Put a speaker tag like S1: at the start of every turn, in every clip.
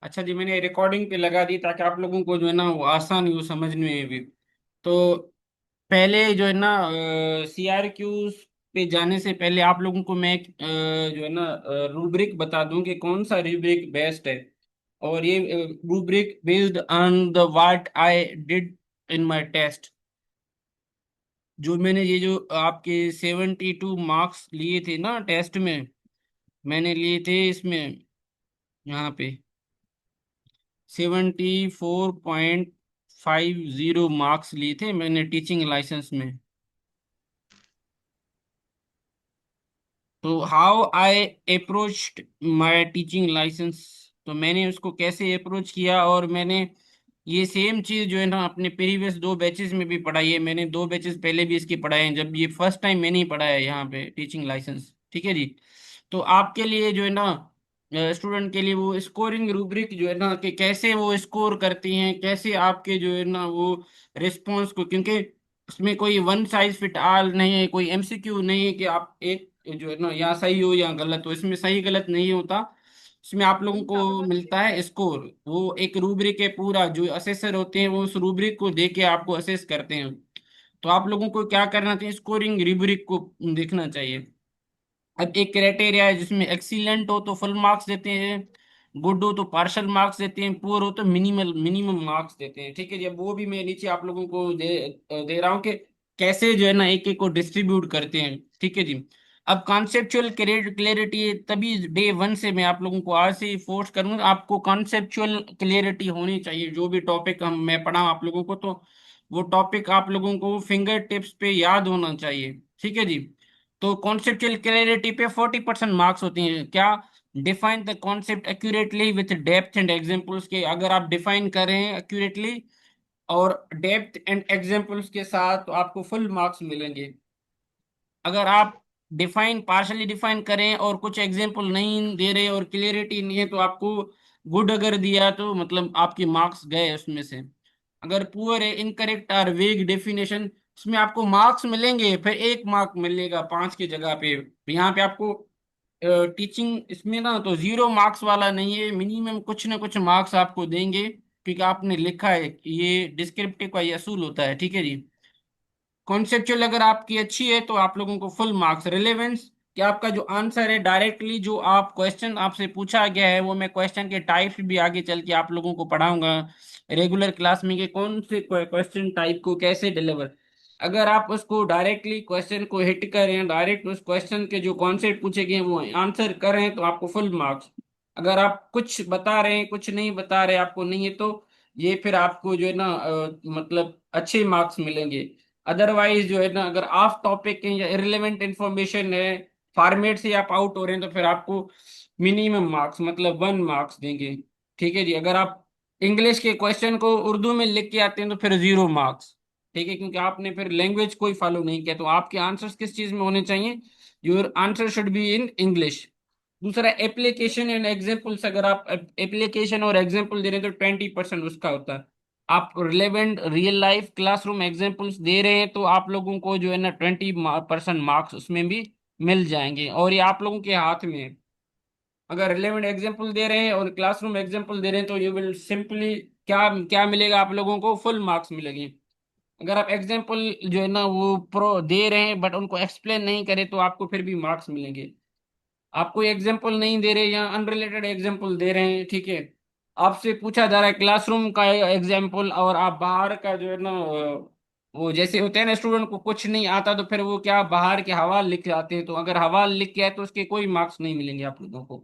S1: अच्छा जी, मैंने रिकॉर्डिंग पे लगा दी ताकि आप लोगों को जो है ना वो आसान हो समझने में भी। तो पहले जो है ना सीआरक्यूज पे जाने से पहले आप लोगों को मैं जो है ना रूब्रिक बता दूं कि कौन सा रूब्रिक बेस्ट है। और ये rubric based on the what I did in my test. जो मैंने ये जो आपके 72 मार्क्स लिए थे ना टेस्ट में, मैंने लिए थे इसमें, यहाँ पे 74.50 लिए थे मैंने टीचिंग लाइसेंस में। तो how I approached my teaching licence, तो मैंने उसको कैसे अप्रोच किया। और मैंने ये सेम चीज जो है ना अपने प्रीवियस 2 बैचेस में भी पढ़ाई है। मैंने 2 बैचेस पहले भी इसकी पढ़ाए हैं, जब ये फर्स्ट टाइम मैंने ही पढ़ा है यहाँ पे टीचिंग लाइसेंस। ठीक है जी। तो आपके लिए जो है ना स्टूडेंट के लिए वो स्कोरिंग रूब्रिक जो है ना कि कैसे वो स्कोर करती हैं, कैसे आपके जो है ना वो रिस्पॉन्स को, क्योंकि उसमें कोई वन साइज फिट ऑल नहीं है, कोई एमसीक्यू नहीं है कि आप एक जो है ना या सही हो या गलत हो। इसमें सही गलत नहीं होता। इसमें आप लोगों को मिलता है स्कोर। वो एक रूब्रिक है, पूरा जो असेसर होते हैं वो उस रूब्रिक को देख के आपको असेस करते हैं। तो आप लोगों को क्या करना चाहिए, स्कोरिंग रूब्रिक को देखना चाहिए। अब एक क्राइटेरिया है जिसमें एक्सीलेंट हो तो फुल मार्क्स देते हैं, गुड हो तो पार्शल मार्क्स देते हैं, पुअर हो तो मिनिमल मिनिमम मार्क्स देते हैं। ठीक है जी। अब वो भी मैं नीचे आप लोगों को दे रहा हूँ कि कैसे जो है ना एक एक को डिस्ट्रीब्यूट करते हैं। ठीक है जी। अब कॉन्सेप्चुअल क्लियरिटी तभी डे 1 से मैं आप लोगों को आज से ही फोर्स करूंगा, आपको कॉन्सेप्चुअल क्लियरिटी होनी चाहिए। जो भी टॉपिक हम मैं पढ़ा आप लोगों को, तो वो टॉपिक आप लोगों को फिंगर टिप्स पे याद होना चाहिए। ठीक है जी। तो कॉन्सेप्चुअल क्लैरिटी पे 40% मार्क्स होती हैं। क्या? Define the concept accurately with depth and examples के, अगर आप डिफाइन करें एक्यूरेटली और डेप्थ एंड एग्जांपल्स के साथ तो आपको फुल मार्क्स मिलेंगे। अगर आप डिफाइन पार्शली डिफाइन करें और कुछ एग्जांपल नहीं दे रहे और क्लियरिटी नहीं है तो आपको गुड अगर दिया तो मतलब आपके मार्क्स गए उसमें से। अगर पुअर है, इनकरेक्ट और वेग डेफिनेशन, उसमें आपको मार्क्स मिलेंगे, फिर 1 मार्क मिलेगा 5 की जगह पे। यहाँ पे आपको टीचिंग इसमें ना तो 0 मार्क्स वाला नहीं है, मिनिमम कुछ ना कुछ मार्क्स आपको देंगे क्योंकि आपने लिखा है। ये डिस्क्रिप्टिव का ये असूल होता है। ठीक है जी। कॉन्सेप्चुअल अगर आपकी अच्छी है तो आप लोगों को फुल मार्क्स। रिलेवेंस, कि आपका जो आंसर है डायरेक्टली जो आप क्वेश्चन आपसे पूछा गया है, वो मैं क्वेश्चन के टाइप्स भी आगे चल के आप लोगों को पढ़ाऊंगा रेगुलर क्लास में कि कौन से क्वेश्चन टाइप को कैसे डिलीवर। अगर आप उसको डायरेक्टली क्वेश्चन को हिट करें, डायरेक्ट उस क्वेश्चन के जो कॉन्सेप्ट पूछे गए हैं वो आंसर करें तो आपको फुल मार्क्स। अगर आप कुछ बता रहे हैं कुछ नहीं बता रहे आपको नहीं है तो ये फिर आपको जो है ना मतलब अच्छे मार्क्स मिलेंगे। अदरवाइज जो है ना अगर ऑफ टॉपिक है या इररिलेवेंट इंफॉर्मेशन है, फॉर्मेट से आप आउट हो रहे हैं तो फिर आपको मिनिमम मार्क्स मतलब 1 मार्क्स देंगे। ठीक है जी। अगर आप इंग्लिश के क्वेश्चन को उर्दू में लिख के आते हैं तो फिर 0 मार्क्स। ठीक है, क्योंकि आपने फिर लैंग्वेज कोई फॉलो नहीं किया। तो आपके आंसर्स किस चीज में होने चाहिए, your answer should be in English. दूसरा एप्लीकेशन एंड एग्जाम्पल्स, अगर आप एप्लीकेशन और एग्जाम्पल दे रहे हैं तो 20% उसका होता है। आप relevant real life classroom examples दे रहे हैं तो आप लोगों को जो है ना 20% मार्क्स उसमें भी मिल जाएंगे। और ये आप लोगों के हाथ में है। अगर रिलेवेंट एग्जाम्पल दे रहे हैं और क्लासरूम एग्जाम्पल दे रहे हैं तो यू विल सिंपली क्या क्या मिलेगा आप लोगों को, फुल मार्क्स मिलेंगे। अगर आप एग्जाम्पल जो है ना वो प्रो दे रहे हैं बट उनको एक्सप्लेन नहीं करें तो आपको फिर भी मार्क्स मिलेंगे। आप कोई एग्जाम्पल नहीं दे रहे या अनरिलेटेड एग्जाम्पल दे रहे हैं, ठीक है, आपसे पूछा जा रहा है क्लासरूम का एग्जाम्पल और आप बाहर का जो है ना वो जैसे होते हैं ना स्टूडेंट को कुछ नहीं आता तो फिर वो क्या बाहर के हवाल लिख के आते हैं, तो अगर हवाल लिख के आए तो उसके कोई मार्क्स नहीं मिलेंगे आप लोगों को।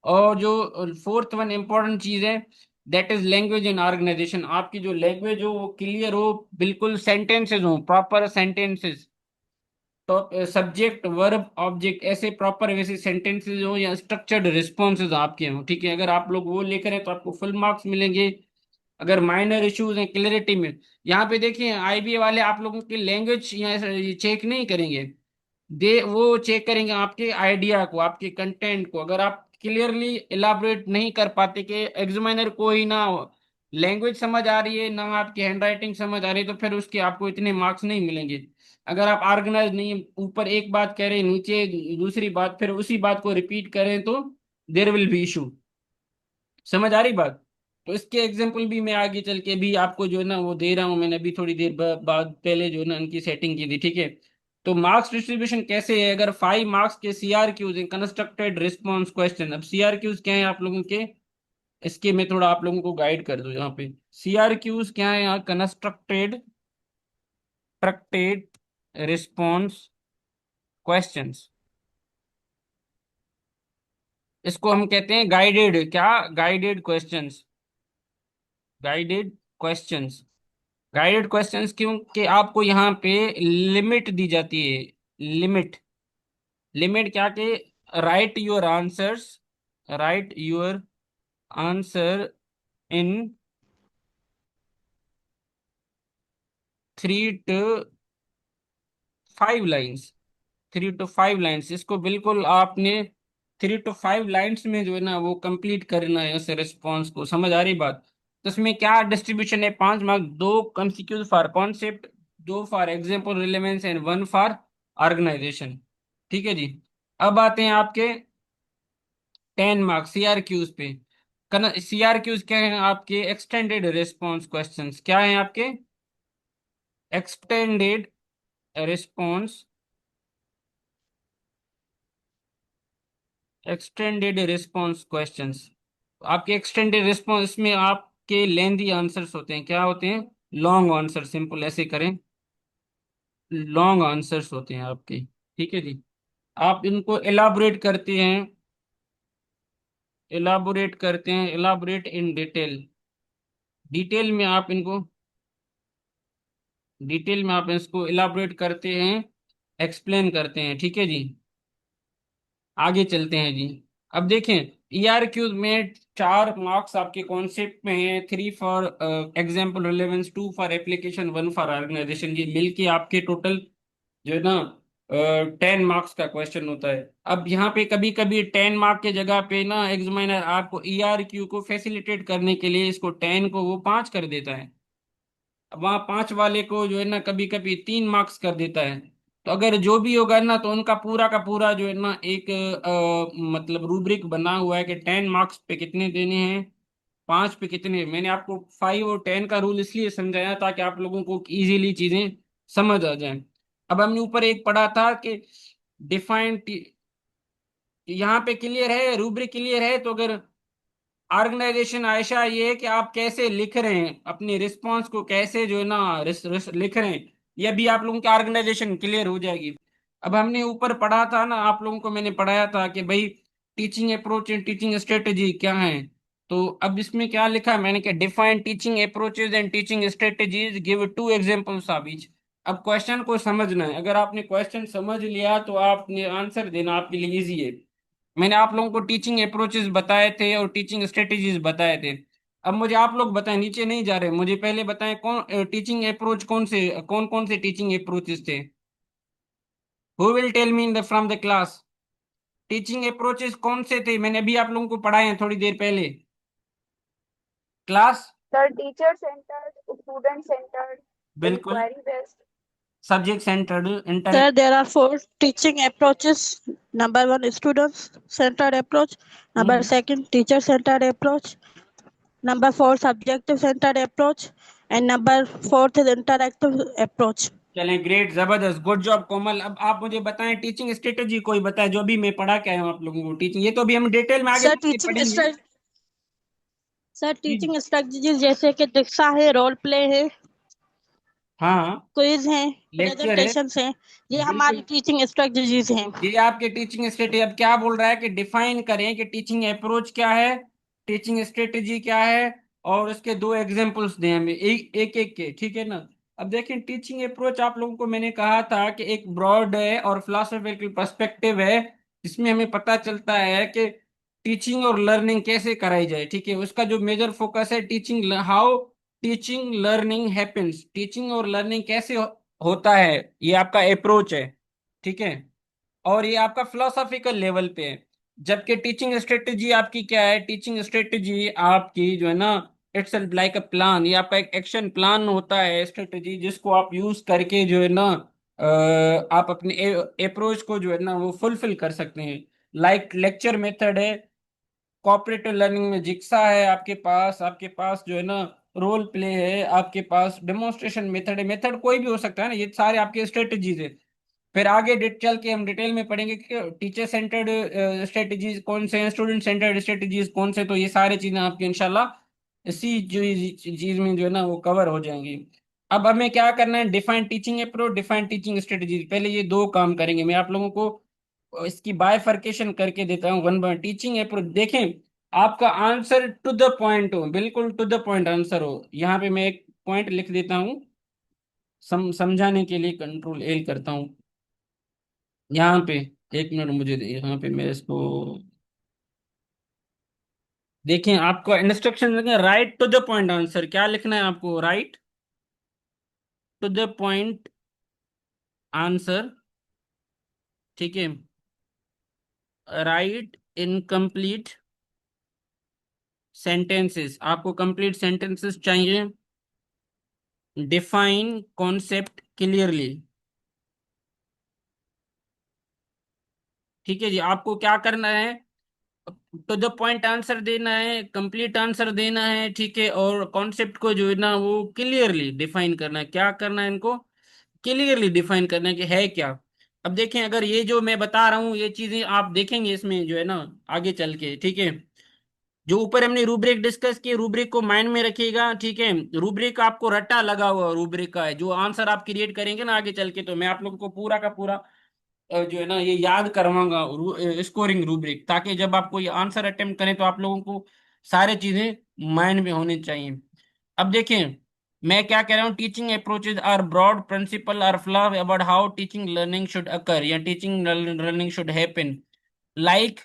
S1: और जो फोर्थ वन इम्पोर्टेंट चीज है, that is language in organisation. आपकी जो लैंग्वेज हो वो क्लियर हो, बिल्कुल सेंटेंसेस हो प्रॉपर सेंटेंसेस, तो सब्जेक्ट वर्ब ऑब्जेक्ट ऐसे प्रॉपर वैसे सेंटेंसेस हो या स्ट्रक्चर्ड रिस्पॉन्सेज आपके हो। ठीक है, अगर आप लोग वो लेकर हैं तो आपको फुल मार्क्स मिलेंगे। अगर माइनर इश्यूज हैं क्लैरिटी में, यहाँ पे देखिए आईबी वाले आप लोगों की लैंग्वेज यहाँ चेक नहीं करेंगे, दे वो चेक करेंगे आपके आइडिया को, आपके कंटेंट को। अगर आप क्लियरली इलाबोरेट नहीं कर पाते कि एग्जामिनर को ही ना लैंग्वेज समझ आ रही है ना आपकी हैंडराइटिंग समझ आ रही है तो फिर उसके आपको इतने मार्क्स नहीं मिलेंगे। अगर आप ऑर्गेनाइज नहीं, ऊपर एक बात कह रहे हैं नीचे दूसरी बात फिर उसी बात को रिपीट करें तो देर विल बी इशू। समझ आ रही बात? तो इसके एग्जाम्पल भी मैं आगे चल के भी आपको जो है ना वो दे रहा हूँ। मैंने अभी थोड़ी देर बाद पहले जो है ना उनकी सेटिंग की थी, ठीक है। तो मार्क्स डिस्ट्रीब्यूशन कैसे है, अगर 5 मार्क्स के CRQs हैं, कंस्ट्रक्टेड रिस्पॉन्स क्वेश्चन। अब CRQs क्या है आप लोगों के, इसके मैं थोड़ा आप लोगों को गाइड कर दूं यहाँ पे। CRQs क्या है यहाँ, कंस्ट्रक्टेड स्ट्रक्टेड रिस्पॉन्स क्वेश्चंस। इसको हम कहते हैं गाइडेड, क्या, guided questions, guided questions. Guided questions क्योंकि आपको यहाँ पे लिमिट दी जाती है, लिमिट, लिमिट क्या के, right your answers, right your answer in 3 to 5 lines, 3 to 5 lines. इसको बिल्कुल आपने 3 to 5 लाइन्स में जो है ना वो कंप्लीट करना है उस रिस्पॉन्स को। समझ आ रही बात? तो इसमें क्या डिस्ट्रीब्यूशन है, 5 mark, 2 MCQs for concept, 2 for example relevance and 1 for organisation. ठीक है जी। अब आते हैं आपके 10 मार्क्स CRQs पे। CRQs क्या है आपके, एक्सटेंडेड रिस्पॉन्स क्वेश्चंस। क्या है आपके, extended response, extended response questions. आपके एक्सटेंडेड रिस्पॉन्स में आपके लेंदी आंसर्स होते हैं, क्या होते हैं, लॉन्ग आंसर, सिंपल ऐसे करें, लॉन्ग आंसर्स होते हैं आपके। ठीक है जी। आप इनको एलाबोरेट करते हैं, एलाबोरेट करते हैं, एलाबोरेट इन डिटेल, डिटेल में आप इनको, डिटेल में आप इसको इलाबोरेट करते हैं, एक्सप्लेन करते हैं। ठीक है जी। आगे चलते हैं जी। अब देखें, ERQ में 4 मार्क्स आपके कॉन्सेप्ट में हैं, 3 for example relevance, 2 for application, 1 for organisation. ये मिलके आपके टोटल जो है ना 10 मार्क्स का क्वेश्चन होता है। अब यहाँ पे कभी कभी 10 मार्क के जगह पे ना एग्जामिनर आपको ERQ को फैसिलिटेट करने के लिए इसको 10 को वो 5 कर देता है। वहां 5 वाले को जो है ना कभी कभी 3 मार्क्स कर देता है। तो अगर जो भी होगा ना तो उनका पूरा का पूरा जो है ना एक मतलब रूब्रिक बना हुआ है कि 10 मार्क्स पे कितने देने हैं, 5 पे कितने। मैंने आपको 5 और 10 का रूल इसलिए समझाया ताकि आप लोगों को इजीली चीजें समझ आ जाए। अब हमने ऊपर एक पढ़ा था कि डिफाइन, यहाँ पे क्लियर है, रूब्रिक क्लियर है। तो अगर ऑर्गेनाइजेशन आयशा, ये है कि आप कैसे लिख रहे हैं अपने रिस्पॉन्स को, कैसे जो है ना लिख रहे हैं, ये भी आप लोगों की ऑर्गेनाइजेशन क्लियर हो जाएगी। अब हमने ऊपर पढ़ा था ना, आप लोगों को मैंने पढ़ाया था कि भाई teaching approach and teaching strategy क्या है। तो अब इसमें क्या लिखा है मैंने, कि define teaching approaches and teaching strategies, give 2 examples of each. अब क्वेश्चन को समझना है, अगर आपने क्वेश्चन समझ लिया तो आपने आंसर देना आपके लिए इजी है। मैंने आप लोगों को टीचिंग अप्रोचेस बताए थे और टीचिंग स्ट्रेटेजीज बताए थे। अब मुझे आप लोग बताएं, नीचे नहीं जा रहे, मुझे पहले बताएं कौन टीचिंग अप्रोच, कौन कौन से टीचिंग अप्रोचेस थे। Who will tell me in the from the class, teaching approaches कौन से थे, मैंने अभी आप लोगों को पढ़ाए हैं थोड़ी देर पहले class.
S2: Sir teacher centred, student centred,
S1: बिल्कुल,
S2: inquiry based.
S1: Subject centred, inter.
S3: Sir, there are four teaching approaches. Number one, student-centered approach. Number second, teacher-centered approach. Number four, subjective-centered approach. And number fourth is interactive approach.
S1: चलें, great, जबरदस्त, good job कोमल। अब आप मुझे बताएं teaching strategy कोई बताए जो भी मैं पढ़ा के आया हूँ आप लोगों को। टीचिंग ये तो भी हम डिटेल में आगे
S3: Sir,
S1: चल के
S3: teaching
S1: पढ़ेंगे।
S3: strat सर
S1: जी।
S3: टीचिंग स्ट्रेटजीज जैसे कि दीक्षा है, रोल प्ले है,
S1: हाँ,
S3: क्विज है,
S1: लेक्चर है,
S3: प्रेजेंटेशंस है, ये हमारी
S1: बिल्कुल।
S3: टीचिंग स्ट्रेटजीज हैं।
S1: ये आपके टीचिंग स्ट्रेटेजी। अब क्या बोल रहा है कि डिफाइन करें कि टीचिंग अप्रोच क्या है, टीचिंग स्ट्रेटेजी क्या है, और उसके 2 एग्जांपल्स दें हमें एक एक एक के, ठीक है ना। अब देखें, टीचिंग अप्रोच आप लोगों को मैंने कहा था कि एक ब्रॉड है और फिलोसॉफिकल पर्सपेक्टिव है, जिसमें हमें पता चलता है कि टीचिंग और लर्निंग कैसे कराई जाए। ठीक है, उसका जो मेजर फोकस है teaching, how teaching learning happens, teaching और लर्निंग कैसे होता है, ये आपका अप्रोच है। ठीक है, और ये आपका फिलोसॉफिकल लेवल पे है। जबकि टीचिंग स्ट्रेटेजी आपकी क्या है, टीचिंग स्ट्रेटेजी आपकी जो है ना, इट्स लाइक अ प्लान, ये आपका एक एक्शन प्लान होता है, स्ट्रेटेजी जिसको आप यूज करके जो है ना आप अपने अप्रोच को जो है ना वो फुलफिल कर सकते हैं। लाइक लेक्चर मेथड है, कोऑपरेटिव लर्निंग में जिक्सा है आपके पास जो है ना रोल प्ले है, आपके पास डेमोन्स्ट्रेशन मेथड है, मेथड कोई भी हो सकता है ना, ये सारे आपके स्ट्रेटजीज है। फिर आगे चल के हम डिटेल में पढ़ेंगे कि टीचर सेंटर्ड स्ट्रेटजीज कौन से हैं, स्टूडेंट सेंटर्ड स्ट्रेटजीज कौन से, तो ये सारी चीजें आपकी इंशाल्लाह इसी चीज में जो है ना वो कवर हो जाएंगी। अब हमें क्या करना है, define teaching approach, define teaching strategies, पहले ये दो काम करेंगे। मैं आप लोगों को इसकी बायफर्केशन करके देता हूँ वन बाय। टीचिंग अप्रोच देखें, आपका आंसर टू द पॉइंट हो, बिल्कुल टू द पॉइंट आंसर हो। यहाँ पे मैं एक पॉइंट लिख देता हूँ समझाने के लिए, कंट्रोल एल करता हूँ यहाँ पे। एक मिनट मुझे यहाँ पे मैं इसको देखें, आपको इंस्ट्रक्शन देंगे write to the point answer, क्या लिखना है आपको, write to the point answer, ठीक है। राइट इनकम्प्लीट सेंटेंसेस, आपको कंप्लीट सेंटेंसेस चाहिए। डिफाइन कॉन्सेप्ट क्लियरली, ठीक है जी। आपको क्या करना है, टू द पॉइंट आंसर देना है, कंप्लीट आंसर देना है, ठीक है। और कॉन्सेप्ट को जो है ना वो क्लियरली डिफाइन करना है। क्या करना है, इनको क्लियरली डिफाइन करना है कि है क्या। अब देखें, अगर ये जो मैं बता रहा हूँ ये चीजें आप देखेंगे इसमें जो है ना आगे चल के, ठीक है। जो ऊपर हमने रूब्रिक डिस्कस की, रूब्रिक को माइंड में रखिएगा, ठीक है। रूब्रिक आपको रट्टा लगा हुआ रूब्रिक का है, जो आंसर आप क्रिएट करेंगे ना आगे चल के, तो मैं आप लोगों को पूरा का पूरा जो है ना ये याद करवाऊंगा स्कोरिंग रूब्रिक, ताकि जब आप कोई आंसर अटेम्प्ट करें तो आप लोगों को सारे चीजें माइंड में होनी चाहिए। अब देखें मैं क्या कह रहा हूँ, teaching approaches are broad principle are flow about how teaching learning should occur या teaching learning should happen. Like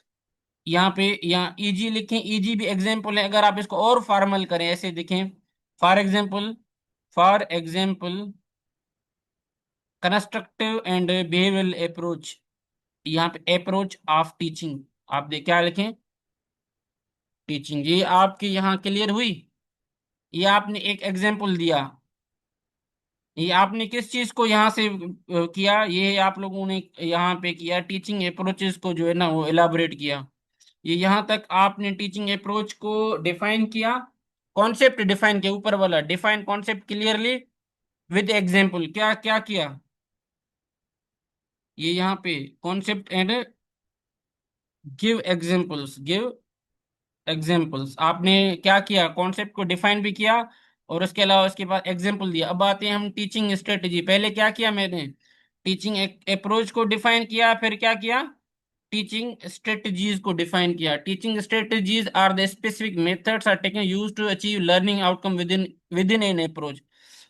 S1: यहाँ पे यहाँ इजी लिखें, इजी भी एग्जाम्पल है, अगर आप इसको और फॉर्मल करें ऐसे देखें, for example constructive and behavioural approach, यहाँ पे अप्रोच ऑफ टीचिंग आप देख क्या लिखें, टीचिंग। ये आपकी यहाँ क्लियर हुई, ये आपने एक एग्जाम्पल दिया, ये आपने किस चीज को यहाँ से किया, ये आप लोगों ने यहाँ पे किया टीचिंग अप्रोचेस को जो है ना वो इलाबोरेट किया। ये यहाँ तक आपने टीचिंग अप्रोच को डिफाइन किया, कॉन्सेप्ट डिफाइन किया, ऊपर वाला define concept clearly with example, क्या क्या किया, ये यहाँ पे कॉन्सेप्ट एंड गिव एग्जाम्पल्स आपने क्या किया, कॉन्सेप्ट को डिफाइन भी किया और उसके अलावा उसके बाद एग्जाम्पल दिया। अब आते हैं हम टीचिंग स्ट्रेटजी, पहले क्या किया मैंने, टीचिंग अप्रोच को डिफाइन किया, फिर क्या किया, टीचिंग स्ट्रेटजीज को डिफाइन किया। Teaching strategies are the specific methods are taken use to achieve learning outcome within within an approach.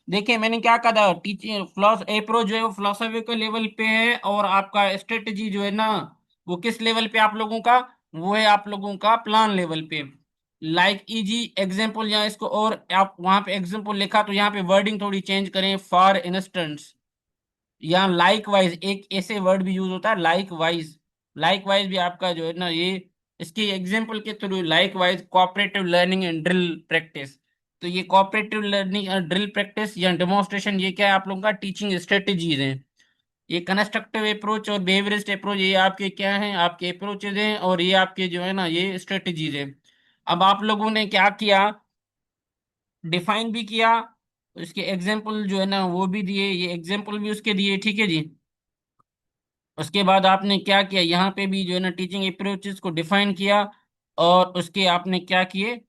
S1: देखिए मैंने क्या कहा था, टीचिंग फ्लॉस अप्रोच जो है वो फिलोसॉफिकल लेवल पे है, और आपका स्ट्रेटजी जो है ना वो किस लेवल पे आप लोगों का, वो है आप लोगों का प्लान लेवल पे। लाइक इजी एग्जांपल, यहाँ इसको और आप वहां पे एग्जांपल लिखा तो यहाँ पे वर्डिंग थोड़ी चेंज करें, फॉर इंस्टेंस। यहाँ लाइक वाइज एक ऐसे वर्ड भी यूज होता है, लाइक वाइज, लाइक वाइज भी आपका जो है ना ये इसकी एग्जांपल के through, like wise cooperative learning and drill practice. तो ये कोऑपरेटिव लर्निंग और ड्रिल प्रैक्टिस या डेमोन्स्ट्रेशन ये क्या है आप लोगों का टीचिंग स्ट्रेटेजीज हैं। ये कंस्ट्रक्टिव अप्रोच और बिहेवियरिस्ट अप्रोच ये आपके क्या हैं, आपके अप्रोचेज हैं, और ये आपके जो है ना ये स्ट्रेटेजीज हैं। अब आप लोगों ने क्या किया, डिफाइन भी किया, उसके एग्जाम्पल जो है ना वो भी दिए, ये एग्जाम्पल भी उसके दिए, ठीक है जी। उसके बाद आपने क्या किया, यहाँ पे भी जो है ना टीचिंग अप्रोचेस को डिफाइन किया, और उसके आपने क्या किए,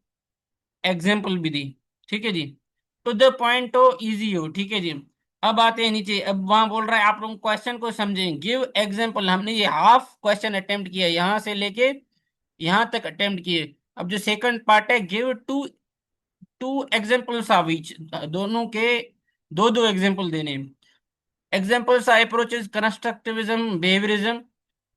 S1: एग्जाम्पल भी दी, ठीक है जी। टू द पॉइंट हो, इजी हो, ठीक है जी। अब आते हैं नीचे, अब वहां बोल रहा है आप लोग क्वेश्चन को समझें, गिव एग्जाम्पल। हमने ये हाफ क्वेश्चन अटेम्प्ट किया, यहाँ से लेके यहाँ तक अटेम्प्ट किए। अब जो सेकंड पार्ट है, give two two examples of each, दोनों के दो दो एग्जाम्पल देने। एग्जाम्पल्स अप्रोचेस कंस्ट्रक्टिविज्म बिहेवियरिज्म,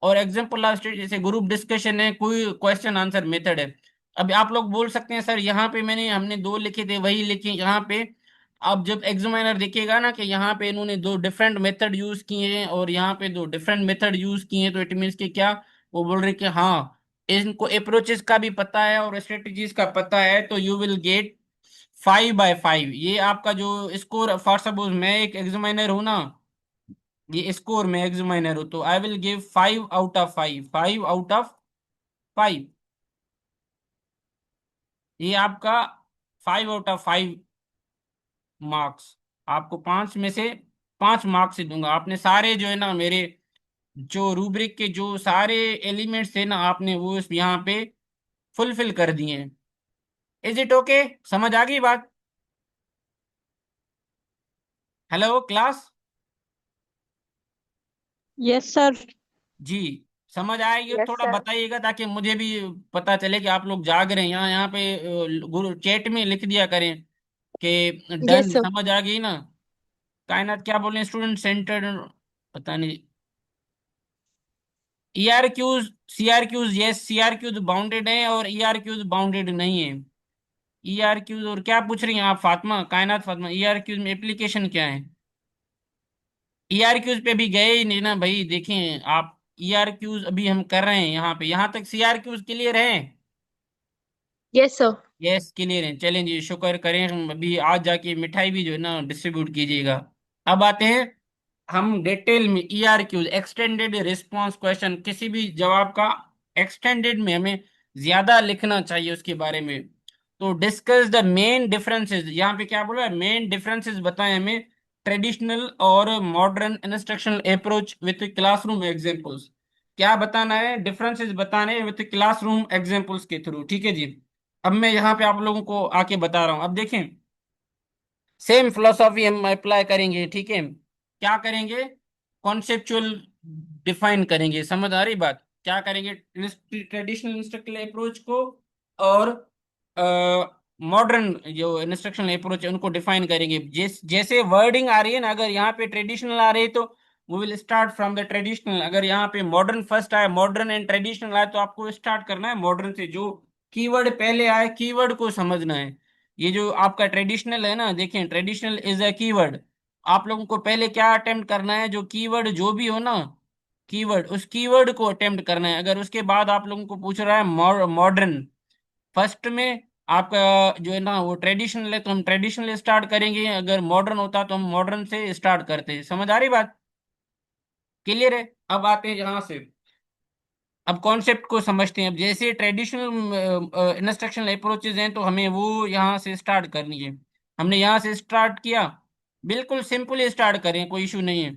S1: और एग्जाम्पल ऑफ स्टेट जैसे ग्रुप डिस्कशन है, कोई क्वेश्चन आंसर मेथड है। अब आप लोग बोल सकते हैं सर यहाँ पे हमने दो लिखे थे वही लिखे यहाँ पे। अब जब एग्जामिनर देखेगा ना कि यहाँ पे इन्होंने दो डिफरेंट मेथड यूज किए हैं और यहाँ पे दो डिफरेंट मेथड यूज किए हैं, तो इट मीन्स कि क्या, वो बोल रहे कि हाँ इनको अप्रोचेस का भी पता है और स्ट्रेटजीज का पता है, तो यू विल गेट 5/5। ये आपका जो स्कोर, फॉर सपोज मैं एक एग्जामिनर हूं ना, ये स्कोर में एग्जामिनर हो, तो आई विल गिव 5/5, 5/5। ये आपका 5 आउट ऑफ 5 मार्क्स, आपको 5 में से 5 मार्क्स ही दूंगा। आपने सारे जो है ना मेरे जो रूब्रिक के जो सारे एलिमेंट्स थे ना, आपने वो यहाँ पे फुलफिल कर दिए हैं। Is it okay? समझ आ गई बात? Hello class.
S3: Yes, sir.
S1: जी, समझ आएगी
S2: Yes,
S1: थोड़ा
S2: sir.
S1: बताइएगा ताकि मुझे भी पता चले कि आप लोग जाग रहे हैं। यहाँ पे गुरु चैट में लिख दिया करें कि
S3: Yes,
S1: डन,
S3: sir.
S1: समझ आ गई ना? कायनात क्या बोल रहे हैं, स्टूडेंट सेंटर्ड, पता नहीं। ERQs CRQs, yes CRQs bounded है और ERQs बाउंडेड नहीं है। ERQs, और क्या पूछ रही हैं आप फातिमा, कायनात फातिमा, ERQs में एप्लीकेशन क्या है? ERQs पे भी गए ही नहीं ना भाई, देखें आप। ERQs अभी हम कर रहे हैं यहाँ पे, यहाँ तक CRQs क्लियर है?
S3: Yes, sir.
S1: यस क्लियर है, चलें जी, शुक्र करें। हम अभी आज जाके मिठाई भी जो है ना डिस्ट्रीब्यूट कीजिएगा। अब आते हैं हम डिटेल में। ERQs एक्सटेंडेड रिस्पांस क्वेश्चन, किसी भी जवाब का एक्सटेंडेड में हमें ज्यादा लिखना चाहिए उसके बारे में। तो डिस्कस द मेन डिफरेंसेस, यहाँ पे क्या बोला है, मेन डिफरेंसेस बताएं हमें ट्रेडिशनल और modern instructional approach with classroom examples. क्या बताना है? डिफरेंसेस बताने हैं विथ क्लासरूम एग्जांपल्स के थ्रू, ठीक है जी। अब मैं यहाँ पे आप लोगों को आके बता रहा हूँ। अब देखें, सेम फिलोसॉफी हम अप्लाई करेंगे, ठीक है। क्या करेंगे? कॉन्सेप्चुअल डिफाइन करेंगे, समझ आ रही बात? क्या करेंगे? ट्रेडिशनल इंस्ट्रक्शनल अप्रोच को और मॉडर्न जो इंस्ट्रक्शनल अप्रोच है उनको डिफाइन करेंगे। जैसे वर्डिंग आ रही है ना, अगर यहाँ पे ट्रेडिशनल आ रही है तो we will start from the traditional. अगर यहाँ पे मॉडर्न फर्स्ट आए, मॉडर्न एंड ट्रेडिशनल आए, तो आपको स्टार्ट करना है मॉडर्न से। जो कीवर्ड पहले आए, कीवर्ड को समझना है। ये जो आपका ट्रेडिशनल है ना, देखें ट्रेडिशनल इज अ कीवर्ड। आप लोगों को पहले क्या अटेम्प्ट करना है, जो कीवर्ड जो भी हो ना, कीवर्ड, उस कीवर्ड को अटेम्प्ट करना है। अगर उसके बाद आप लोगों को पूछ रहा है मॉडर्न, फर्स्ट में आपका जो है ना वो ट्रेडिशनल है तो हम ट्रेडिशनल स्टार्ट करेंगे। अगर मॉडर्न होता तो हम मॉडर्न से स्टार्ट करते हैं। समझ आ रही बात? क्लियर है? अब आते हैं यहाँ से, अब कॉन्सेप्ट को समझते हैं। अब जैसे ट्रेडिशनल इंस्ट्रक्शनल अप्रोचेज हैं तो हमें वो यहाँ से स्टार्ट करनी है। हमने यहाँ से स्टार्ट किया, बिल्कुल सिंपल स्टार्ट करें, कोई इशू नहीं है।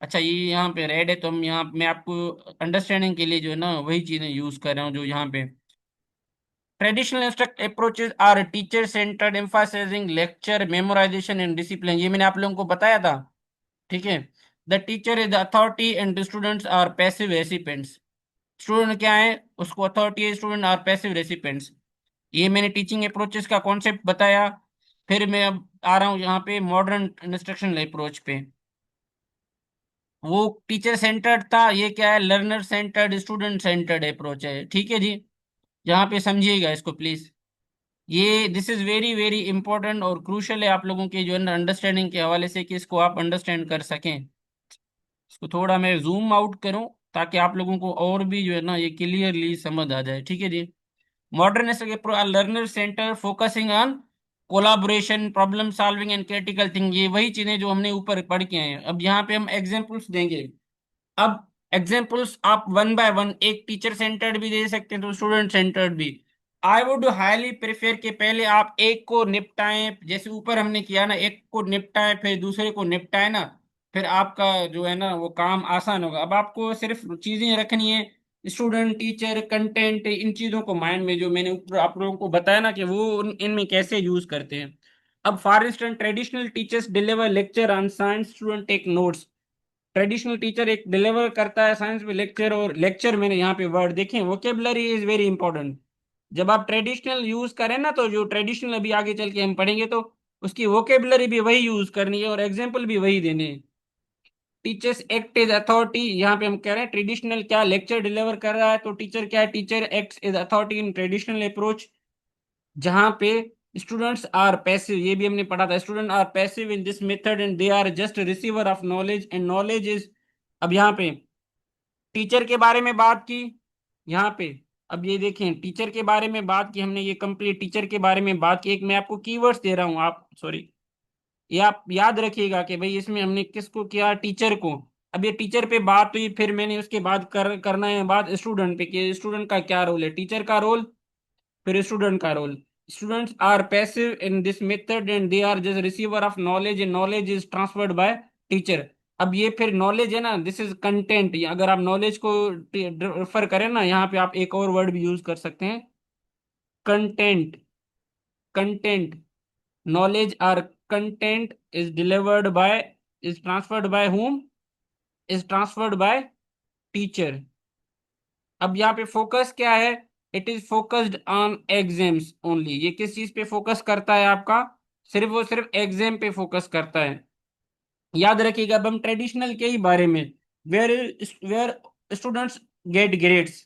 S1: अच्छा, ये यहाँ पे रेड है तो हम यहाँ, मैं आपको अंडरस्टैंडिंग के लिए जो है ना वही चीज़ें यूज कर रहा हूँ जो यहाँ पे। Traditional instruct approaches are teacher centred, emphasizing lecture memorization and discipline. ये मैंने आप लोगों को बताया था, ठीक है। The teacher is the authority and the students are passive recipients. Student क्या है, उसको अथॉरिटी है, स्टूडेंट आर पैसिव रेसिपेंट्स। ये मैंने टीचिंग अप्रोचेस का कॉन्सेप्ट बताया। फिर मैं अब आ रहा हूँ यहाँ पे मॉडर्न इंस्ट्रक्शनल अप्रोच पे। वो टीचर सेंटर्ड था, ये क्या है, learner centred student centred approach है, ठीक है जी। यहाँ पे समझिएगा इसको प्लीज। ये this is very very important और क्रूशल है आप लोगों के जो है ना अंडरस्टैंडिंग के हवाले से, कि इसको आप अंडरस्टैंड कर सकें। इसको थोड़ा मैं जूम आउट करूं ताकि आप लोगों को और भी जो है ना ये क्लियरली समझ आ जाए, ठीक है जी। Modern learner centre focusing on collaboration, problem solving and critical thing. ये वही चीजें जो हमने ऊपर पढ़ के आए हैं। अब यहाँ पे हम एग्जांपल्स देंगे। अब एग्जाम्पल्स आप वन बाय वन, एक टीचर सेंटर्ड भी दे सकते हैं तो स्टूडेंट सेंटर्ड भी। आई वुड हाईली प्रेफर कि पहले आप एक को निपटाएं, जैसे ऊपर हमने किया ना, एक को निपटाएं फिर दूसरे को निपटाएं ना, फिर आपका जो है ना वो काम आसान होगा। अब आपको सिर्फ चीजें रखनी है, स्टूडेंट टीचर कंटेंट, इन चीजों को माइंड में, जो मैंने ऊपर आप लोगों को बताया ना कि वो इनमें कैसे यूज करते हैं। अब for instance traditional teachers deliver lecture on science, student take notes. Traditional teacher एक डिलीवर करता है साइंस में लेक्चर, और लेक्चर मैंने यहाँ पे वर्ड देखें, वोकेबलरी इज वेरी इंपॉर्टेंट। जब आप ट्रेडिशनल यूज करें ना, तो जो ट्रेडिशनल अभी आगे चल के हम पढ़ेंगे तो उसकी वोकेबलरी भी वही यूज करनी है और एग्जाम्पल भी वही देने हैं। टीचर्स एक्ट इज अथॉरिटी, यहाँ पे हम कह रहे हैं ट्रेडिशनल क्या लेक्चर डिलीवर कर रहा है तो टीचर क्या है, teacher act is authority in traditional approach. जहाँ पे स्टूडेंट्स आर पैसिव, ये भी हमने पढ़ा था, student are passive in this method and they are just receiver of knowledge and knowledge is. अब यहाँ पे टीचर के बारे में बात की, यहाँ पे अब ये देखें टीचर के बारे में बात की हमने, ये कंप्लीट टीचर के बारे में बात की। एक मैं आपको कीवर्ड्स दे रहा हूँ, आप सॉरी, ये आप याद रखिएगा कि भाई इसमें हमने किसको किया, टीचर को। अब ये टीचर पे बात हुई, फिर मैंने उसके बाद करना है बात स्टूडेंट पे, कि स्टूडेंट का क्या रोल है, टीचर का रोल फिर स्टूडेंट का role. students are passive in this method and they are just receiver of knowledge and knowledge is transferred by teacher. अब ये फिर नॉलेज है ना, दिस इज कंटेंट। अगर आप नॉलेज को रेफर करें ना, यहाँ पे आप एक और वर्ड भी यूज कर सकते हैं, content. Content, knowledge or content is delivered by, is transferred by whom, is transferred by teacher। अब यहाँ पे फोकस क्या है, it is focused on exams only. ये किस चीज पे फोकस करता है आपका, सिर्फ और सिर्फ एग्जाम पे फोकस करता है। याद रखिएगा, अब हम ट्रेडिशनल के ही बारे में, where where students get grades.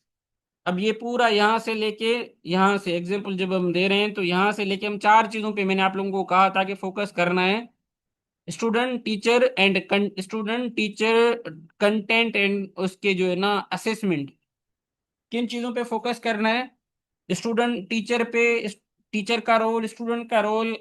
S1: अब ये पूरा यहाँ से लेके, यहाँ से एग्जाम्पल जब हम दे रहे हैं तो यहाँ से लेके हम चार चीजों पे मैंने आप लोगों को कहा था कि फोकस करना है। Student teacher and student teacher content and उसके जो है ना असेसमेंट, किन चीजों पे फोकस करना है, स्टूडेंट टीचर पे, टीचर का रोल, स्टूडेंट का रोल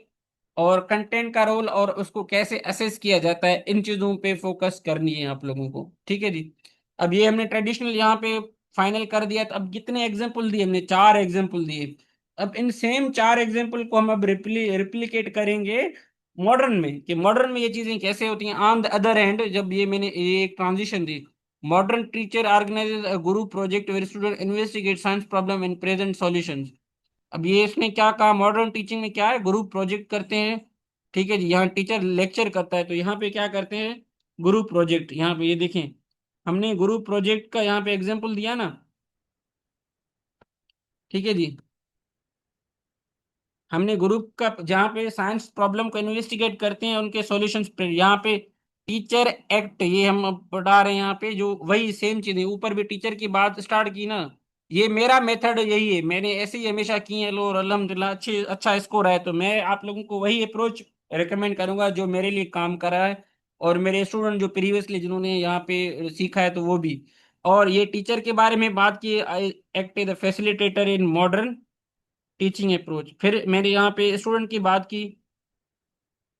S1: और कंटेंट का रोल और उसको कैसे असेस किया जाता है, इन चीजों पे फोकस करनी है आप लोगों को। ठीक है जी। अब ये हमने ट्रेडिशनल यहाँ पे फाइनल कर दिया। तो अब कितने एग्जाम्पल दिए हमने, चार एग्जाम्पल दिए। अब इन सेम चार एग्जाम्पल को हम अब रिप्लिकेट करेंगे मॉडर्न में, कि मॉडर्न में ये चीजें कैसे होती हैं। ऑन द अदर हैंड, जब ये मैंने ये एक ट्रांजिशन दी, modern teacher organises a group project where student investigate science problem and present solutions. अब ये इसने क्या कहा, मॉडर्न टीचिंग में क्या है, ग्रुप प्रोजेक्ट करते हैं। ठीक है जी, यहाँ टीचर लेक्चर करता है तो यहाँ पे क्या करते हैं, ग्रुप प्रोजेक्ट। यहाँ पे ये देखें, हमने ग्रुप प्रोजेक्ट का यहाँ पे एग्जांपल दिया ना। ठीक है जी, हमने ग्रुप का जहाँ पे साइंस प्रॉब्लम को इन्वेस्टिगेट करते हैं, उनके सॉल्यूशंस पे यहाँ पे टीचर एक्ट, ये हम अब पढ़ा रहे हैं यहाँ पे, जो वही सेम चीजें ऊपर भी टीचर की बात स्टार्ट की ना। ये मेरा मेथड यही है, मैंने ऐसे ही हमेशा की है लो, और अल्हम्दुलिल्लाह अच्छे अच्छा स्कोर है। तो मैं आप लोगों को वही अप्रोच रिकमेंड करूंगा जो मेरे लिए काम करा है, और मेरे स्टूडेंट जो प्रीवियसली जिन्होंने यहाँ पे सीखा है तो वो भी। और ये टीचर के बारे में बात की, I act as the facilitator in modern teaching approach. फिर मैंने यहाँ पे स्टूडेंट की बात की,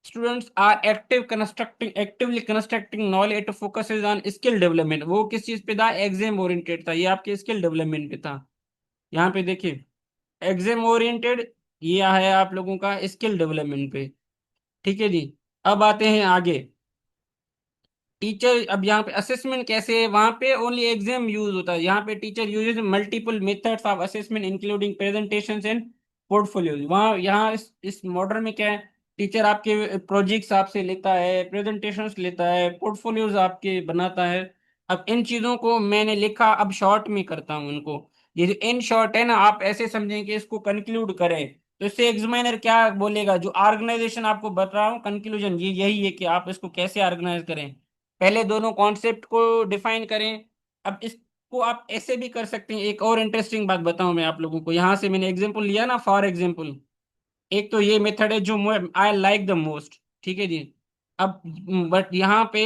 S1: students are actively constructing knowledge, it focuses on skill development. वो किस चीज पे था, एग्जाम ओरिएंटेड था, ये आपके स्किल डेवलपमेंट पे था। यहाँ पे देखिए, एग्जाम ओरिएंटेड, ये है आप लोगों का स्किल डेवलपमेंट पे। ठीक है जी। अब आते हैं आगे, टीचर। अब यहाँ पे असेसमेंट कैसे है, वहां पे ओनली एग्जाम यूज होता है। यहाँ पे teacher uses multiple methods of assessment including presentations and portfolios. वहाँ यहाँ इस मॉडल में क्या है, टीचर आपके प्रोजेक्ट्स आपसे लेता है, प्रेजेंटेशंस लेता है, पोर्टफोलियोज आपके बनाता है। अब इन चीजों को मैंने लिखा, अब शॉर्ट में करता हूँ इनको। ये जो इन शॉर्ट है ना, आप ऐसे समझें कि इसको कंक्लूड करें, तो इससे एग्जामिनर क्या बोलेगा, जो ऑर्गेनाइजेशन आपको बता रहा हूँ, कंक्लूजन ये यही है कि आप इसको कैसे ऑर्गेनाइज करें। पहले दोनों कॉन्सेप्ट को डिफाइन करें। अब इसको आप ऐसे भी कर सकते हैं। एक और इंटरेस्टिंग बात बताऊं मैं आप लोगों को, यहां से मैंने एग्जांपल लिया ना, फॉर एग्जांपल, एक तो ये मेथड है जो आई लाइक द मोस्ट। ठीक है जी। अब बट यहाँ पे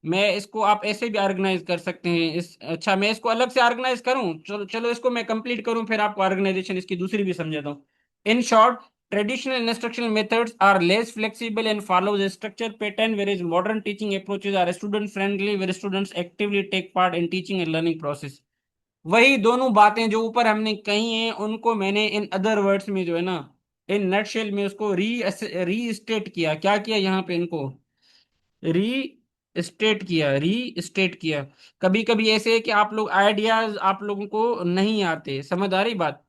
S1: मैं इसको आप ऐसे भी ऑर्गेनाइज कर सकते हैं। इस अच्छा, मैं इसको अलग से ऑर्गेनाइज करूं, चलो चलो इसको मैं कंप्लीट करूं, फिर आपको ऑर्गेनाइजेशन इसकी दूसरी भी समझाता हूँ। In short, traditional instructional methods are less flexible and follows a structured pattern, whereas modern teaching approaches are student friendly, where students actively take part in teaching and learning process। वही दोनों बातें जो ऊपर हमने कही हैं, उनको मैंने इन अदर वर्ड्स में जो है ना, इन नटशेल में उसको री स्टेट किया। क्या किया यहाँ पे, इनको री स्टेट किया, री स्टेट किया। कभी कभी ऐसे है कि आप लोग आइडियाज आप लोगों को नहीं आते, समझ आ रही बात।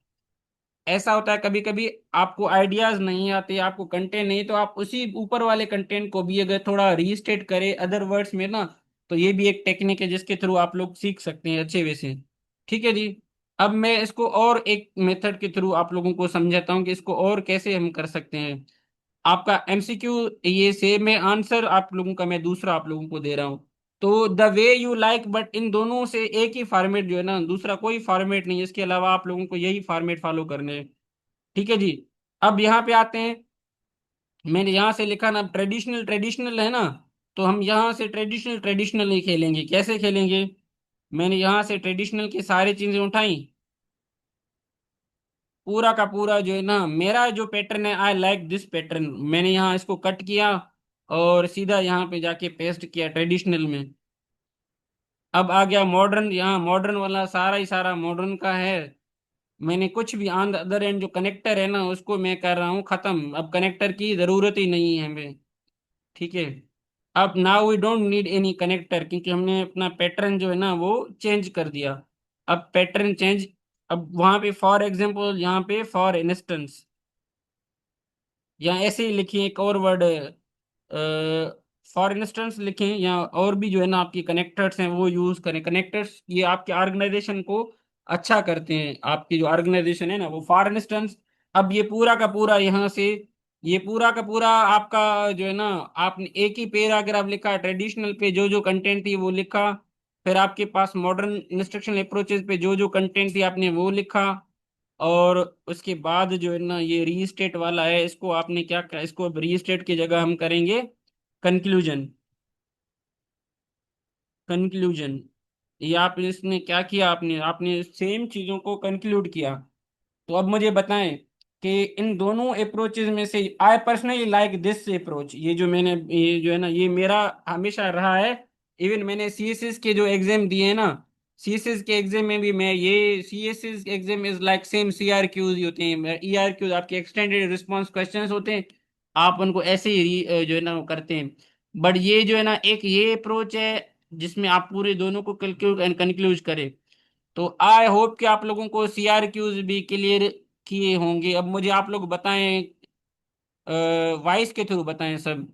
S1: ऐसा होता है कभी कभी आपको आइडियाज नहीं आते, आपको कंटेंट नहीं, तो आप उसी ऊपर वाले कंटेंट को भी अगर थोड़ा रीस्टेट करें अदर वर्ड्स में ना, तो ये भी एक टेक्निक है जिसके थ्रू आप लोग सीख सकते हैं अच्छे वे से। ठीक है जी। अब मैं इसको और एक मेथड के थ्रू आप लोगों को समझाता हूँ कि इसको और कैसे हम कर सकते हैं। आपका एमसीक्यू ये सेम है, आंसर आप लोगों का मैं दूसरा आप लोगों को दे रहा हूँ। तो the way you like, but in दोनों से एक ही फॉर्मेट जो है ना, दूसरा कोई फॉर्मेट नहीं है, इसके अलावा आप लोगों को यही फॉर्मेट फॉलो करने हैं। ठीक है जी। अब यहाँ पे आते हैं, मैंने यहाँ से लिखा ना, ट्रेडिशनल ट्रेडिशनल है ना, तो हम यहाँ से ट्रेडिशनल ट्रेडिशनल ही खेलेंगे। कैसे खेलेंगे, मैंने यहाँ से ट्रेडिशनल की सारी चीजें उठाई, पूरा का पूरा जो है ना मेरा जो पैटर्न है, आई लाइक दिस पैटर्न, मैंने यहाँ इसको कट किया और सीधा यहाँ पे जाके पेस्ट किया ट्रेडिशनल में। अब आ गया मॉडर्न, यहाँ मॉडर्न वाला सारा ही सारा मॉडर्न का है। मैंने कुछ भी ऑन द अदर एंड जो कनेक्टर है ना उसको मैं कर रहा हूँ खत्म, अब कनेक्टर की जरूरत ही नहीं है हमें। ठीक है। अब now we don't need any connector, क्योंकि हमने अपना पैटर्न जो है ना वो चेंज कर दिया। अब पैटर्न चेंज, अब वहां पे फॉर एग्जांपल, यहाँ पे फॉर इंस्टेंस, या ऐसे ही लिखिए एक और वर्ड, फॉर इंस्टेंस लिखें, या और भी जो है ना आपके कनेक्टर्स हैं वो यूज करें। कनेक्टर्स ये आपके ऑर्गेनाइजेशन को अच्छा करते हैं, आपकी जो ऑर्गेनाइजेशन है ना वो। फॉर इंस्टेंस, अब ये पूरा का पूरा यहाँ से, ये पूरा का पूरा आपका जो है ना, आपने एक ही पैराग्राफ लिखा, ट्रेडिशनल पे जो जो कंटेंट थी वो लिखा, फिर आपके पास मॉडर्न इंस्ट्रक्शनल अप्रोचेस पे जो जो कंटेंट थी आपने वो लिखा, और उसके बाद जो है ना ये रीस्टेट वाला है, इसको आपने क्या कहा, इसको अब रीस्टेट की जगह हम करेंगे कंक्लूजन। कंक्लूजन, ये आप इसने क्या किया, आपने आपने सेम चीजों को कंक्लूड किया। तो अब मुझे बताएं कि इन दोनों अप्रोचेज में से I personally like this approach, ये जो मैंने, ये जो है ना ये मेरा हमेशा रहा है। इवन मैंने सीएसएस के जो एग्जाम दिए हैं ना, सीएसएस के एग्जाम में भी मैं ये, CSS exam is like same CRQs ही होते हैं, ईआरक्यूज आपके एक्सटेंडेड रिस्पांस क्वेश्चंस होते हैं, आप उनको ऐसे ही जो है ना वो करते हैं। बट ये जो है ना एक ये अप्रोच है जिसमें आप पूरे दोनों को कंक्लूड एंड कंक्लूज करें। तो आई होप कि आप लोगों को सीआरक्यूज भी क्लियर किए होंगे। अब मुझे आप लोग बताएं, वॉइस के थ्रू बताएं सब,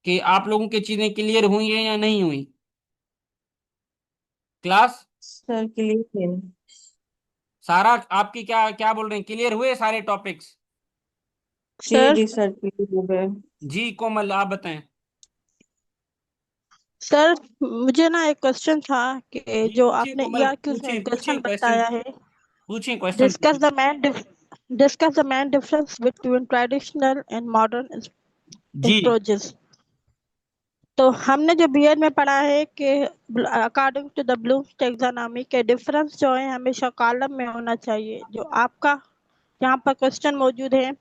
S1: कि आप लोगों की चीजें क्लियर हुई हैं या नहीं हुई। क्लास,
S4: सर क्लियर है।
S1: सारा आपकी क्या क्या बोल रहे हैं, क्लियर हुए सारे टॉपिक्स।
S4: जी
S3: सर
S4: जी सर क्लियर हो गए।
S1: जी कोमल आप बताएं।
S3: सर मुझे ना एक क्वेश्चन था कि
S1: जी
S3: जो
S1: पूछें
S3: आपने
S1: कोमल,
S3: ईआरक्यू
S1: पूछें पूछें
S3: क्वेश्चन
S1: क्वेश्चन,
S3: बताया है,
S1: पूछें क्वेश्चन
S3: डिस्कस
S1: पूछें।
S3: The main discuss the main difference between traditional and modern
S1: जी
S3: approaches। तो हमने जो बीएड में पढ़ा है कि according to the Bloom's taxonomy के डिफरेंस जो है हमेशा कॉलम में होना चाहिए, जो आपका यहाँ पर क्वेश्चन मौजूद है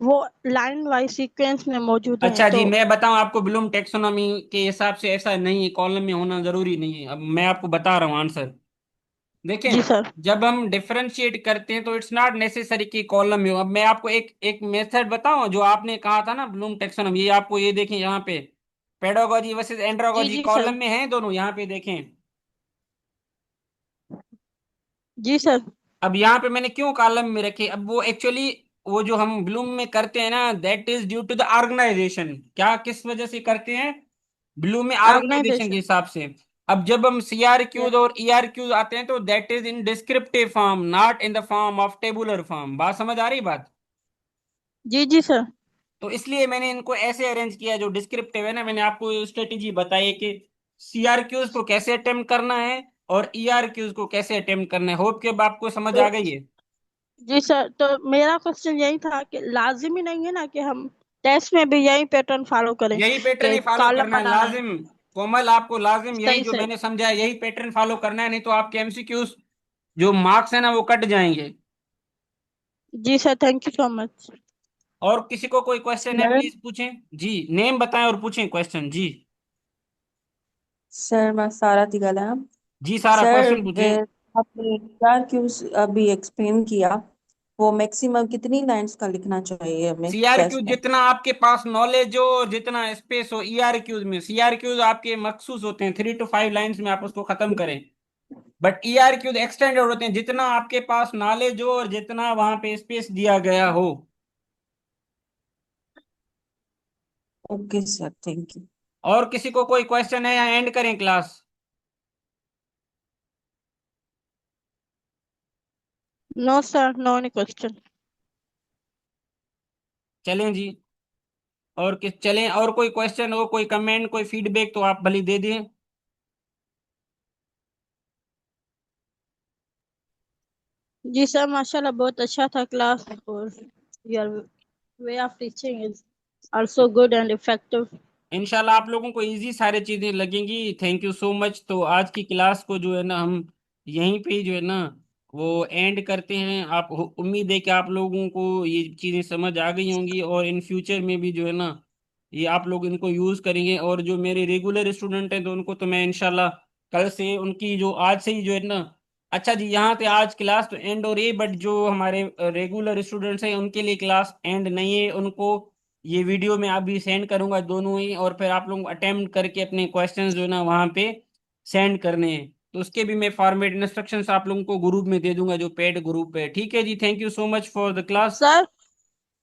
S3: वो लाइन वाइज सीक्वेंस में मौजूद है।
S1: अच्छा जी,
S3: तो
S1: मैं बताऊं आपको, ब्लूम टेक्सोनॉमी के हिसाब से ऐसा नहीं है, कॉलम में होना जरूरी नहीं है। अब मैं आपको बता रहा हूँ आंसर।
S3: जी
S1: देखें,
S3: सर।
S1: जब हम डिफरेंशिएट करते हैं तो इट्स नॉट नेसेसरी कि कॉलम में हो। अब मैं आपको एक एक मेथड बताऊं जो आपने कहा था ना ब्लूम टेक्सोनॉमी, ये आपको ये देखें यहाँ पे, पेडागोजी वर्सेस
S3: जी
S1: एंड्रोगोजी
S3: जी सर।
S1: कॉलम में हैं दोनों, यहाँ पे देखें।
S3: जी सर।
S1: अब यहाँ पे मैंने क्यों कॉलम में रखे, अब वो एक्चुअली वो जो हम ब्लूम में करते हैं ना, that is due to the organisation. क्या किस वजह से करते हैं, ब्लूम में ऑर्गेनाइजेशन के
S3: ऑर्गेनाइजेशन।
S1: हिसाब से। अब जब हम सीआर क्यूज
S3: यस।
S1: और ईआर क्यूज आते हैं तो that is in descriptive form, not in the form of tabular form. बात समझ आ रही बात।
S3: जी जी सर।
S1: तो इसलिए मैंने इनको ऐसे अरेंज किया जो डिस्क्रिप्टिव है ना, मैंने आपको स्ट्रेटेजी बताई कि सीआर क्यूज को कैसे अटेम्प्ट करना है और ईआर क्यूज को कैसे अटेम्प्ट करना है। होप कि अब आपको समझ
S3: तो
S1: आ गई है।
S3: जी सर, तो मेरा क्वेश्चन यही था कि लाजिमी नहीं है ना कि हम टेस्ट में भी यही पैटर्न फॉलो करें
S1: यही पैटर्न
S3: कि
S1: ही फॉलो
S3: कॉलम
S1: करना है
S3: बनाना है।
S1: लाजिम। कोमल आपको लाजिम यही
S3: सही
S1: जो
S3: सही।
S1: मैंने समझा है, यही पैटर्न फॉलो करना है, नहीं तो आपके एमसीक्यूज जो मार्क्स है ना वो कट जाएंगे।
S3: जी sir, thank you so much.
S1: और किसी को कोई क्वेश्चन है
S4: सर
S1: प्लीज पूछें। जी नेम बताएं और पूछें क्वेश्चन जी।
S4: सर मैं सारा थी ॻाल्हायां।
S1: जी सारा
S4: सर
S1: क्वेश्चन पूछें।
S4: आपने क्या क्यों अभी एक्सप्लेन किया, वो मैक्सिमम कितनी लाइंस का लिखना चाहिए हमें
S1: सीआरक्यू
S4: टेस्ट में?
S1: जितना आपके पास नॉलेज हो, जितना स्पेस हो, ईआरक्यूज में, सीआरक्यूज आपके मखसूस होते हैं 3 to 5 लाइंस में आप उसको खत्म करें। बट ईआरक्यूज एक्सटेंडेड होते हैं, जितना आपके पास नॉलेज हो और जितना वहां पे स्पेस दिया गया हो।
S4: Okay sir, thank you.
S1: और किसी को कोई क्वेश्चन है या एंड करें class.
S3: No sir, no any question.
S1: चलें जी। और किस चलें, और कोई क्वेश्चन हो, कोई कमेंट, कोई फीडबैक तो आप भली दे दें।
S3: जी सर, माशाल्लाह बहुत अच्छा था क्लास, और your way of teaching is also good and effective.
S1: इंशाल्लाह आप लोगों को इजी सारी चीजें लगेंगी। Thank you so much. तो आज की क्लास को जो है ना हम यहीं पे ही जो है ना वो एंड करते हैं। आप उम्मीद है कि आप लोगों को ये चीजें समझ आ गई होंगी, और इन फ्यूचर में भी जो है ना ये आप लोग इनको यूज करेंगे। और जो मेरे रेगुलर स्टूडेंट हैं तो उनको तो मैं इंशाल्लाह कल से उनकी जो आज से ही जो है ना अच्छा जी, यहाँ पे आज क्लास तो एंड हो रही है, बट जो हमारे रेगुलर स्टूडेंट्स हैं उनके लिए क्लास एंड नहीं है। उनको ये वीडियो मैं अभी सेंड करूंगा दोनों ही, और फिर आप लोग अटेम्प्ट करके अपने क्वेश्चंस जो है ना वहाँ पे सेंड करने हैं। तो उसके भी मैं फॉर्मेट इंस्ट्रक्शंस आप लोगों को ग्रुप में दे दूंगा, जो पेड ग्रुप है। ठीक है जी, thank you so much for the class.
S3: Sir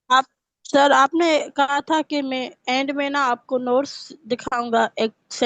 S3: आप सर आपने कहा था कि मैं एंड में ना आपको नोट्स दिखाऊंगा एक